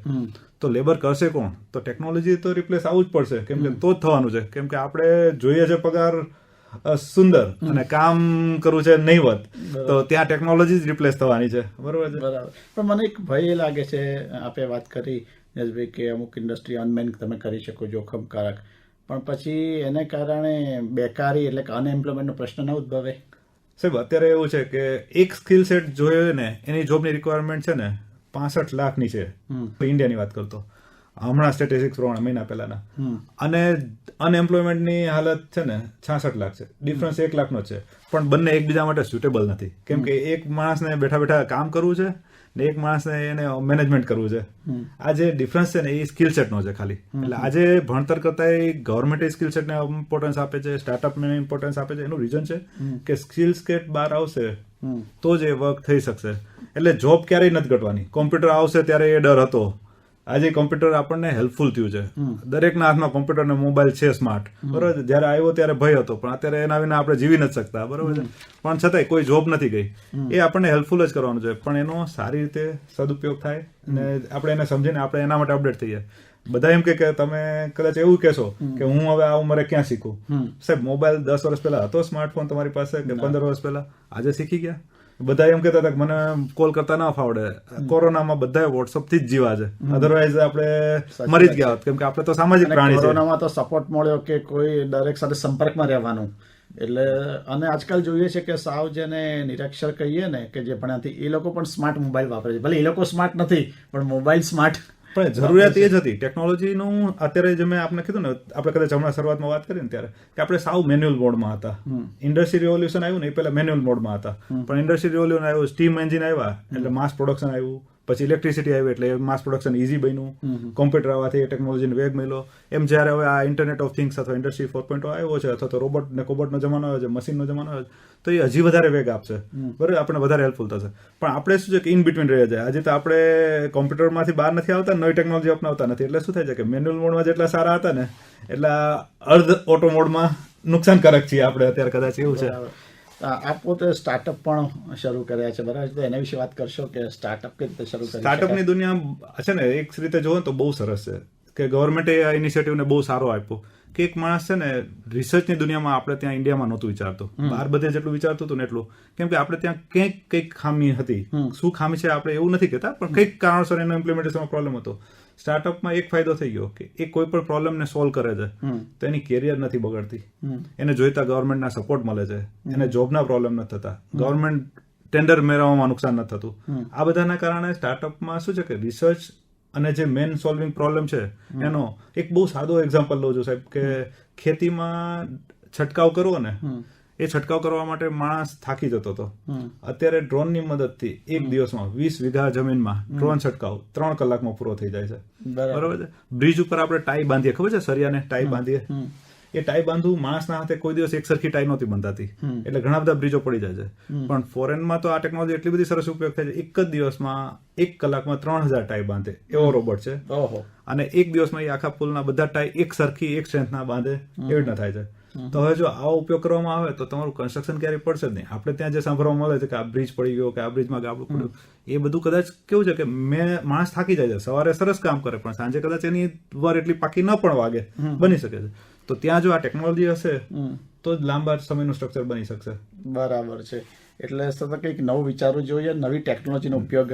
તો લેબર કરશે કોણ? તો ટેકનોલોજી તો રિપ્લેસ આવવું જ પડશે. કેમ કે તો જ થવાનું છે. કેમ કે આપણે જોઈએ છે પગાર સુંદર અને કામ કરવું છે નહીવત, તો ત્યાં ટેકનોલોજી જ રિપ્લેસ થવાની છે. બરોબર છે. બરાબર. પણ મને એક ભય એ લાગે છે, આપે વાત કરી યશભાઈ કે અમુક ઇન્ડસ્ટ્રી અનમેન તમે કરી શકો, જોખમકારક, પણ પછી એને કારણે બેકારી એટલે કે અનએમ્પ્લોયમેન્ટનો પ્રશ્ન ના ઉદ્ભવે? સાહેબ અત્યારે એવું છે કે એક સ્કિલ સેટ જોઈએ ને એની જોબની રિક્વાયરમેન્ટ છે ને 65 લાખની છે ઇન્ડિયાની વાત કરતો, હમણાં સ્ટેટિસ્ટિક્સ પ્રમાણે મહિના પહેલાના, અને અનએમ્પ્લોયમેન્ટની હાલત છે ને 66 લાખ છે. ડિફરન્સ 1 લાખનો છે, પણ બંને એકબીજા માટે સુટેબલ નથી. કેમ કે એક માણસને બેઠા બેઠા કામ કરવું છે ને એક માણસને એને મેનેજમેન્ટ કરવું છે. આ જે ડિફરન્સ છે ને એ સ્કિલ સેટનો છે ખાલી. એટલે આજે ભણતર કરતા ગવર્મેન્ટ સ્કિલ સેટને ઇમ્પોર્ટન્સ આપે છે, સ્ટાર્ટઅપને ઇમ્પોર્ટન્સ આપે છે. એનું રીઝન છે કે સ્કિલ સેટ બહાર આવશે તો જ એ વર્ક થઈ શકશે. એટલે જોબ ક્યારેય નથી ઘટવાની. કોમ્પ્યુટર આવશે ત્યારે એ ડર હતો, આજે કોમ્પ્યુટર આપણને હેલ્પફુલ થયું છે. દરેકના હાથમાં કોમ્પ્યુટર ને મોબાઈલ છે સ્માર્ટ. બરોબર. જયારે આવ્યો ત્યારે ભય હતો, પણ અત્યારે એના વિના આપણે જીવી નથી શકતા. બરોબર છે. પણ છતાંય કોઈ જોબ નથી ગઈ. એ આપણને હેલ્પફુલ જ કરવાનું છે, પણ એનો સારી રીતે સદુપયોગ થાય અને આપણે એને સમજીને આપણે એના માટે અપડેટ થઈએ. બધા એમ કે તમે કદાચ એવું કહેશો કે હું હવે આ ઉંમરે ક્યાં શીખું? સાહેબ મોબાઈલ 10 વર્ષ પહેલા હતો, સ્માર્ટફોન તમારી પાસે કે 15 વર્ષ પહેલા, આજે શીખી ગયા. બધા એમ કહેતા હતા કે મને કોલ કરતા ના ફાવડે. કોરોનામાં બધા વોટ્સઅપ થી જ જીવા છે, અધરવાઇઝ આપણે મરી જ ગયા હોત. કેમ કે આપણે તો સામાજિક પ્રાણી છે. કોરોનામાં તો સપોર્ટ મળ્યો કે કોઈ દરેક સાથે સંપર્કમાં રહેવાનું. એટલે અને આજકાલ જોઈએ છે કે સાવ જેને નિરક્ષર કહીએ ને કે જે ભણ્યાથી એ લોકો પણ સ્માર્ટ મોબાઈલ વાપરે છે. ભલે એ લોકો સ્માર્ટ નથી પણ મોબાઈલ સ્માર્ટ. પણ જરૂરિયાત એ જ હતી ટેકનોલોજીનું. અત્યારે જે મેં આપને કીધું ને, આપણે કદાચ હમણાં શરૂઆતમાં વાત કરી ને ત્યારે કે આપણે સાવ મેન્યુઅલ મોડમાં હતા. ઇન્ડસ્ટ્રી રિવોલ્યુશન આવ્યું ને એ પહેલા મેન્યુઅલ મોડમાં હતા, પણ ઇન્ડસ્ટ્રી રિવોલ્યુશન આવ્યું, સ્ટીમ એન્જિન આવ્યા એટલે માસ પ્રોડક્શન આવ્યું, પછી ઇલેક્ટ્રિસિટી આવી એટલે માસ પ્રોડક્શન ઇઝી બન્યું, કોમ્પ્યુટર આવવાથી ટેકનોલોજીનો વેગ મળ્યો. એમ જ્યારે હવે આ ઇન્ટરનેટ ઓફ થિંગ્સ અથવા ઇન્ડસ્ટ્રી 4.0 આવ્યો છે, અથવા તો રોબોટ ને કોબોટનો જમાનો આવ્યો છે, મશીનનો જમાનો આવ્યો છે, તો એ હજી વધારે વેગ આપશે. બરાબર. આપણે વધારે હેલ્પફુલ થશે. પણ આપણે શું છે કે ઇન બિટવીન રહી જાય. આજે તો આપણે કોમ્પ્યુટરમાંથી બહાર નથી આવતા, નવી ટેકનોલોજી અપનાવતા નથી. એટલે શું થાય છે કે મેન્યુઅલ મોડમાં જેટલા સારા હતા ને એટલા અર્ધ ઓટો મોડમાં નુકસાનકારક છીએ આપણે અત્યારે. કદાચ એવું છે. આપ પોતે સ્ટાર્ટઅપ પણ શરૂ કર્યા છે, બરાબર? તો એના વિશે વાત કરશો કે સ્ટાર્ટઅપ કઈ રીતે શરૂ કર્યું? સ્ટાર્ટઅપની દુનિયા છે ને એક રીતે જોવો તો બહુ સરસ છે કે ગવર્મેન્ટે આ ઇનિશિયેટિવને બહુ સારો આપ્યો કે એક માણસ છે ને રિસર્ચની દુનિયામાં આપણે ત્યાં ઇન્ડિયામાં નહોતું વિચારતું, બહાર બધે જેટલું વિચારતું હતું ને એટલું. કેમ કે આપણે ત્યાં કંઈક ખામી હતી. શું ખામી છે આપણે એવું નથી કહેતા, પણ કંઈક કારણસર એનો ઇમ્પ્લિમેન્ટેશનમાં પ્રોબ્લેમ હતો. સ્ટાર્ટઅપમાં એક ફાયદો થઈ ગયો કે એ કોઈ પણ પ્રોબ્લેમને સોલ્વ કરે છે તો એની કેરિયર નથી બગડતી, એને જોઈતા ગવર્મેન્ટના સપોર્ટ મળે છે, એને જોબના પ્રોબ્લેમ નથી થતા, ગવર્મેન્ટ ટેન્ડર મેળવવામાં નુકસાન નથી થતું. આ બધાના કારણે સ્ટાર્ટઅપમાં શું છે કે રિસર્ચ અને જે મેન સોલ્વિંગ પ્રોબ્લેમ છે એનો એક બહુ સાદો એક્ઝામ્પલ લઉં છું સાહેબ, કે ખેતીમાં છંટકાવ કરવો ને એ છંટકાવ કરવા માટે માણસ થાકી જતો હતો. અત્યારે ડ્રોનની મદદથી એક દિવસમાં 20 વીઘા જમીનમાં ડ્રોન છંટકાવ 3 કલાકમાં પૂરો થઈ જાય છે. બરોબર છે. બ્રિજ ઉપર આપણે ટાઈ બાંધીએ, ખબર છે સરિયાને ટાઈ બાંધીએ, એ ટાઈ બાંધવું માણસના હાથે કોઈ દિવસ એક સરખી ટાઈ નહોતી બંધાતી, એટલે ઘણા બધા બ્રિજો પડી જાય છે. પણ ફોરેનમાં તો આ ટેકનોલોજી એટલી બધી સરસ ઉપયોગ થાય છે, એક જ દિવસમાં 1 કલાકમાં 3000 ટાઈ બાંધે એવો રોબોટ છે. અને એક દિવસમાં એ આખા પુલના બધા ટાઈ એક સરખી એક સ્ટ્રેન્થના બાંધે એવી રીતના થાય છે. તો હવે જો આવો ઉપયોગ કરવામાં આવે તો તમારું કન્સ્ટ્રક્શન ક્યારેય પડશે જ નહીં. આપણે ત્યાં જે સાંભળવા મળે છે કે આ બ્રિજ પડી ગયો કે આ બ્રિજમાં ગાબડું પડ્યું, એ બધું કદાચ કેવું છે કે માણસ થાકી જાય છે, સવારે સરસ કામ કરે પણ સાંજે કદાચ એની વાર એટલી પાકી ન પણ વાગે, બની શકે છે. તો ત્યાં જો આ ટેકનોલોજી હશે તો જ લાંબા સમયનું સ્ટ્રક્ચર બની શકશે. બરાબર છે. એટલે સતત કંઈક નવું વિચારવું જોઈએ, નવી ટેકનોલોજીનો ઉપયોગ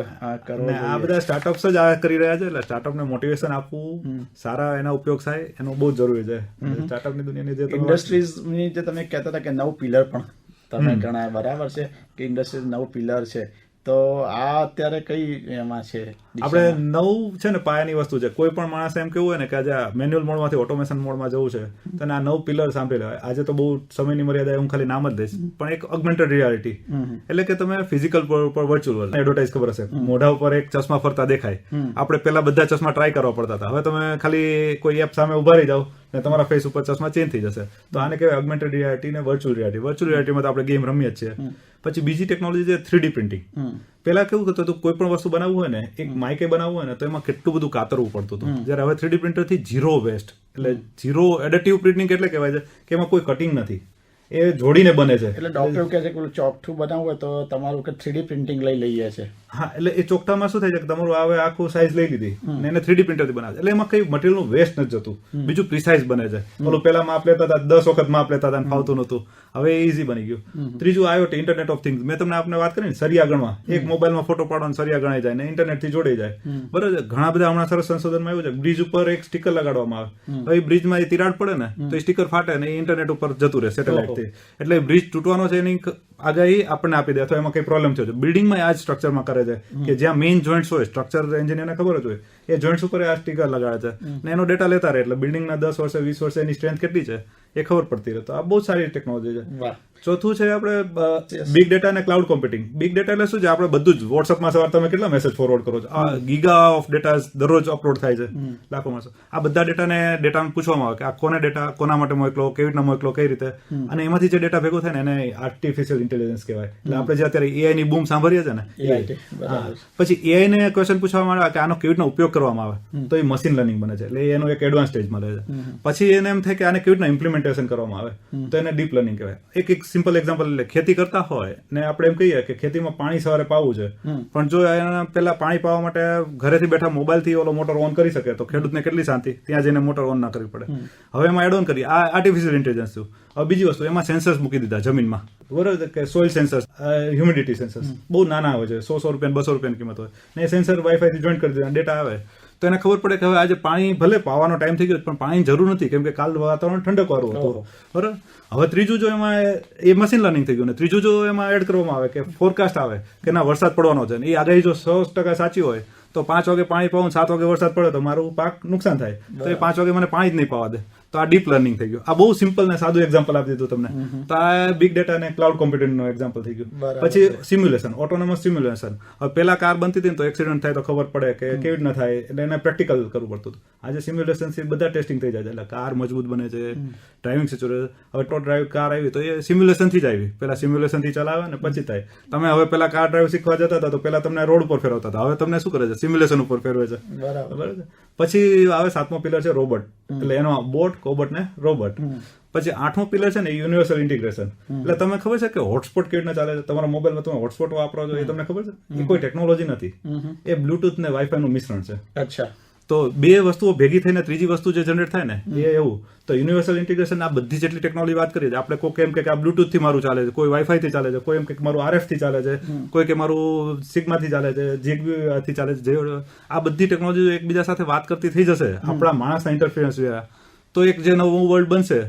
કરવો અને આ જોઈએ. બધા સ્ટાર્ટઅપ્સ જ આ કરી રહ્યા છે, એટલે સ્ટાર્ટઅપને મોટિવેશન આપવું, સારા એના ઉપયોગ થાય એનો બહુ જરૂરી છે. સ્ટાર્ટઅપની દુનિયાની જે તમે ઇન્ડસ્ટ્રીઝની જે તમે કહેતા હતા કે નવું પિલર પણ તમે ઘણા બરાબર છે કે ઇન્ડસ્ટ્રીઝ નવું પિલર છે, તો આ અત્યારે કઈ એમાં છે? આપણે નવું છે ને પાયાની વસ્તુ છે. કોઈ પણ માણસ એમ કેવું હોય ને કે આજે મેન્યુઅલ મોડમાંથી ઓટોમેશન મોડમાં જવું છે, તો આ નવું પિલર સાંભળી લેવાય. આજે તો બહુ સમયની મર્યાદા હું ખાલી નામ જ દઈશ, પણ એક ઓગમેન્ટેડ રિયાલિટી, એટલે કે તમે ફિઝિકલ પર વર્ચ્યુઅલ એડવર્ટાઇઝ ખબર હશે, મોઢા ઉપર એક ચશ્મા ફરતા દેખાય. આપણે પેલા બધા ચશ્મા ટ્રાય કરવા પડતા હતા, હવે તમે ખાલી કોઈ એપ સામે ઉભા રહી જાઓ ને તમારા ફેસ ઉપર ચશ્મા ચેન્જ થઈ જશે. તો આને કહેવાય ઓગમેન્ટેડ રિયાલિટી ને વર્ચ્યુઅલ રિયાલિટી. વર્ચ્યુઅલ રિયાલિટીમાં તો આપણે ગેમ રમીએ જ છીએ. પછી બીજી ટેકનોલોજી છે 3D પ્રિન્ટિંગ. પેલા કેવું કરતું હતું, કોઈ પણ વસ્તુ બનાવવું હોય ને, એક માઇકે બનાવવું હોય ને, તો એમાં કેટલું બધું કાતરવું પડતું હતું. જ્યારે હવે 3D પ્રિન્ટર થી ઝીરો વેસ્ટ, એટલે ઝીરો એડિટિવ પ્રિન્ટિંગ એટલે કહેવાય છે કે એમાં કોઈ કટિંગ નથી, એ જોડીને બને છે. એટલે ડોક્ટર કહે છે કે ચોકઠું બનાવવું હોય તો તમારું કે 3D પ્રિન્ટિંગ લઈ લઈએ છે. હા, એટલે એ ચોકઠામાં શું થાય છે કે તમારું આવે આખું સાઇઝ લઈ લીધી ને એને 3D પ્રિન્ટરથી બનાવે, એટલે એમાં કઈ મટીરિયલનું વેસ્ટ નથી જતું. બીજું પ્રિસાઇઝ બને છે. ઓલું પેલા માપ લેતા હતા, 10 વખત માપ લેતા હતા, ફાવતું નતું. હવે ઇઝી બની ગયું. ત્રીજું IoT, ઇન્ટરનેટ ઓફ થિંગ્સ. મેં તમને આપને વાત કરી ને, સરિયા ગણવા, એક મોબાઈલમાં ફોટો પાડવાનો સરિયા ગણાઈ જાય ને ઇન્ટરનેટ થી જોડાઈ જાય. બરાબર છે. ઘણા બધા હમણાં સરસ સંશોધનમાં આવ્યું છે, બ્રિજ ઉપર એક સ્ટીકર લગાડવામાં આવે. હવે બ્રિજમાં એ તિરાડ પડે ને તો એ સ્ટીકર ફાટે ને ઇન્ટરનેટ ઉપર જતું રહે સેટેલાઇટ થી. એટલે બ્રિજ તૂટવાનો છે એની આગાહી આપણને આપી દે, અથવા એમાં કઈ પ્રોબ્લેમ થયો છે. બિલ્ડિંગમાં આ જ સ્ટ્રક્ચરમાં કરે છે કે જ્યાં મેઇન જોઈન્ટ્સ હોય, સ્ટ્રક્ચર એન્જિનિયરને ખબર જ હોય, એ જોઈન્ટ્સ ઉપર આ સ્ટીકર લગાડે છે ને એનો ડેટા લેતા રહે. એટલે બિલ્ડિંગના 10 વર્ષે 20 વર્ષે એની સ્ટ્રેન્થ કેટલી છે એ ખબર પડતી રહે. તો આ બહુ સારી ટેકનોલોજી છે. ચોથું છે આપણે બિગ ડેટા અને ક્લાઉડ કોમ્પ્યુટિંગ. બિગ ડેટા એટલે શું છે? આપણે બધું જ વોટ્સઅપમાં સવાર તમે કેટલા મેસેજ ફોરવર્ડ કરો છો, આ ગીગા ઓફ ડેટા દરરોજ અપલોડ થાય છે, લાખો માણસો. આ બધા ડેટાને પૂછવામાં આવે કે આ કોને ડેટા કોના માટે મોકલો, કેવી રીતના મોકલો, કઈ રીતે, અને એમાંથી જે ડેટા ભેગો થાય ને એને આર્ટિફિશિયલ ઇન્ટેલિજન્સ કહેવાય. એટલે આપણે જે અત્યારે AI ની બૂમ સાંભળીએ છીએ ને, પછી AI ને ક્વેશ્ચન પૂછવામાં આવે કે આનો કેવી રીતના ઉપયોગ કરવામાં આવે, તો એ મશીન લર્નિંગ બને છે. એટલે એનો એક એડવાન્સ સ્ટેજમાં રહે છે. પછી એને એમ થાય કે આને કેવી રીતના ઇમ્પ્લિમેન્ટેશન કરવામાં આવે, તો એને ડીપ લર્નિંગ કહેવાય. એક સિમ્પલ એક્ઝામ્પલ, એટલે ખેતી કરતા હોય ને આપણે એમ કહીએ કે ખેતીમાં પાણી સવારે પાવું છે, પણ જો એના પેલા પાણી પાવા માટે ઘરેથી બેઠા મોબાઈલથી ઓલો મોટર ઓન કરી શકે તો ખેડૂતને કેટલી શાંતિ, ત્યાં જઈને મોટર ઓન ના કરવી પડે. હવે એમાં એડ ઓન કરી આ આર્ટિફિશિયલ ઇન્ટેલિજન્સ થયું. હવે બીજી વસ્તુ, એમાં સેન્સર્સ મૂકી દીધા જમીનમાં, બરાબર, કે સોઇલ સેન્સર્સ, હ્યુમિડિટી સેન્સર્સ, બહુ નાના આવે છે, 100 રૂપિયા 200 રૂપિયાની કિંમત હોય ને. એ સેન્સર વાઈફાઈ થી જોઈન્ટ કરી દીધા, ડેટા આવે તો એને ખબર પડે કે હવે આજે પાણી ભલે પાવાનો ટાઈમ થઈ ગયો પણ પાણીની જરૂર નથી, કેમ કે કાલ વાતાવરણ ઠંડક વાળું હતું, બરાબર. હવે ત્રીજું જો એમાં એ મશીન લર્નિંગ થઈ ગયું ને, ત્રીજું જો એમાં એડ કરવામાં આવે કે ફોરકાસ્ટ આવે કે ના વરસાદ પડવાનો છે, એ આગાહી જો 100% સાચી હોય તો 5 વાગે પાણી પાવું, 7 વાગે વરસાદ પડે તો મારું પાક નુકસાન થાય, તો એ 5 વાગે મને પાણી જ નહીં પાવા દે. તો આ ડીપ લર્નિંગ થઈ ગયું. આ બહુ સિમ્પલ ને સાદું એક્ઝામ્પલ આપી દીધું તમને. તો આ બિગ ડેટા અને ક્લાઉડ કોમ્પ્યુટિંગ નો એક્ઝામ્પલ થઈ ગયું. પછી સિમ્યુલેશન, ઓટોનોમસ સિમ્યુલેશન. હવે પેલા કાર બનતી હતી તો એક્સિડન્ટ થાય તો ખબર પડે કે કેવી રીતના થાય, એટલે એને પ્રેક્ટિકલ કરવું પડતું હતું. આજે સિમ્યુલેશન થી બધા ટેસ્ટિંગ થઈ જાય છે, એટલે કાર મજબૂત બને છે. ડ્રાઇવિંગ સિચ્યુએશન, હવે ટો ડ્રાઈવ કાર આવી તો એ સિમ્યુલેશન થી જ આવી. પેલા સિમ્યુલેશન થી ચલાવે ને પછી થાય. તમે હવે પેલા કાર ડ્રાઈવ શીખવા જતા હતા તો પેલા તમને રોડ ઉપર ફેરવતા હતા, હવે તમને શું કરે છે? સિમ્યુલેશન ઉપર ફેરવે છે, બરાબર. પછી આવે 7મો પિલર છે રોબોટ, એટલે એનો બોટ, કોબોટ ને રોબોટ. પછી 8મો પિલર છે ને યુનિવર્સલ ઇન્ટિગ્રેશન. એટલે તમને ખબર છે કે હોટસ્પોટ કેવી રીતના ચાલે છે? તમારા મોબાઈલમાં તમે હોટસ્પોટ વાપરો છો, એ તમને ખબર છે? એ કોઈ ટેકનોલોજી નથી, એ બ્લુટૂથ ને વાઈફાઈ નું મિશ્રણ છે. અચ્છા. તો બે વસ્તુઓ ભેગી થઈને ત્રીજી વસ્તુ જે જનરેટ થાય ને એ એવું. તો યુનિવર્સલ ઇન્ટિગ્રેશન, આ બધી જેટલી ટેકનોલોજી વાત કરીએ, આપણે કોઈ એમ કે આ બ્લુટૂથ થી મારું ચાલે છે, કોઈ વાઈફાઈ થી ચાલે છે, કોઈ એમ કે મારું RF થી ચાલે છે, કોઈ કે મારું સિગ્મા થી ચાલે છે, જીગબી થી ચાલે છે. આ બધી ટેકનોલોજી એકબીજા સાથે વાત કરતી થઈ જશે આપણા માણસના ઇન્ટરફિયરન્સ દ્વારા, તો એક જે નવું વર્લ્ડ બનશે.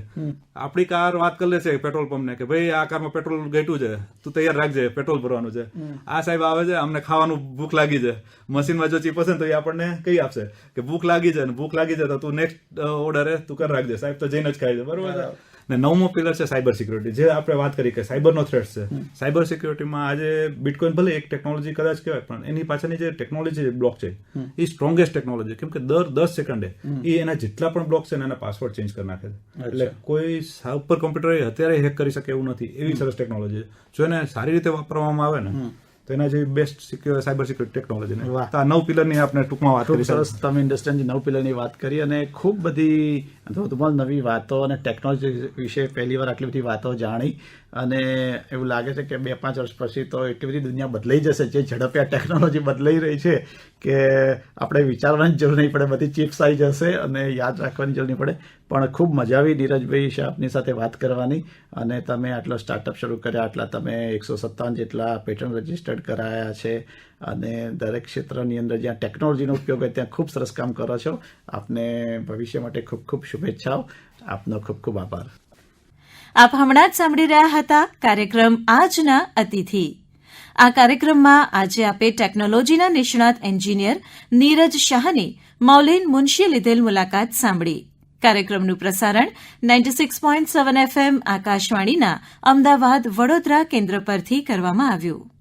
આપણી કાર વાત કરી લેશે પેટ્રોલ પંપ ને કે ભાઈ આ કારમાં પેટ્રોલ ઘટ્યું છે, તું તૈયાર રાખજે, પેટ્રોલ ભરવાનું છે. આ સાહેબ આવે છે, અમને ખાવાનું ભૂખ લાગી છે, મશીનમાં જો ચીપ હશે તો એ આપણને કહી આપશે કે ભૂખ લાગી છે, ને ભૂખ લાગી છે તો તું નેક્સ્ટ ઓર્ડર તું કરી રાખજે, સાહેબ તો જઈને જ ખાય છે, બરોબર. ને 9મો પિલર છે સાયબર સિક્યોરિટી, જે આપણે વાત કરી કે સાયબરનો થ્રેટ છે. સાયબર સિક્યોરિટીમાં આજે બિટકોઇન ભલે એક ટેકનોલોજી કદાચ કહેવાય, પણ એની પાછળની જે ટેકનોલોજી બ્લોક છે એ સ્ટ્રોંગેસ્ટ ટેકનોલોજી, કેમ કે દર 10 સેકન્ડે એ એના જેટલા પણ બ્લોક છે એના પાસવર્ડ ચેન્જ કરી નાખે છે. એટલે કોઈ સુપર કોમ્પ્યુટર અત્યારે હેક કરી શકે એવું નથી, એવી સરસ ટેકનોલોજી છે. જો એને સારી રીતે વાપરવામાં આવે ને તો એના જેવી બેસ્ટ સાયબર સિક્યોરિટી ટેકનોલોજી ને. આ 9 પિલરની આપણે ટૂંકમાં વાત કરી. સરસ તમે ઇન્ડસ્ટ્રીની 9 પિલરની વાત કરી અને ખૂબ બધી તમારી નવી વાતો અને ટેકનોલોજી વિશે પહેલી વાર આટલી બધી વાતો જાણી. અને એવું લાગે છે કે 2-5 વર્ષ પછી તો એટલી બધી દુનિયા બદલાઈ જશે, જે ઝડપે આ ટેકનોલોજી બદલાઈ રહી છે કે આપણે વિચારવાની જરૂર નહીં પડે, બધી ચિપ્સ આવી જશે અને યાદ રાખવાની જરૂર નહીં પડે. પણ ખૂબ મજા આવી નીરજભાઈ આપની સાથે વાત કરવાની, અને તમે આટલો સ્ટાર્ટઅપ શરૂ કર્યા, આટલા તમે 157 જેટલા પેટન્ટ રજિસ્ટર્ડ કરાયા છે, અને દરેક ક્ષેત્રની અંદર જ્યાં ટેકનોલોજીનો ઉપયોગ હોય ત્યાં ખૂબ સરસ કામ કરો છો. આપને ભવિષ્ય માટે ખૂબ ખૂબ શુભેચ્છાઓ. આપનો ખૂબ ખૂબ આભાર. આપ હમણાં જ સાંભળી રહ્યા હતા કાર્યક્રમ આજના અતિથિ. આ કાર્યક્રમમાં આજે આપે ટેકનોલોજીના નિષ્ણાત એન્જિનિયર નીરજ શાહની મૌલીન મુનશીએ લીધેલ મુલાકાત સાંભળી. કાર્યક્રમનું પ્રસારણ 96.7 FM આકાશવાણીના અમદાવાદ વડોદરા કેન્દ્ર પરથી કરવામાં આવ્યું.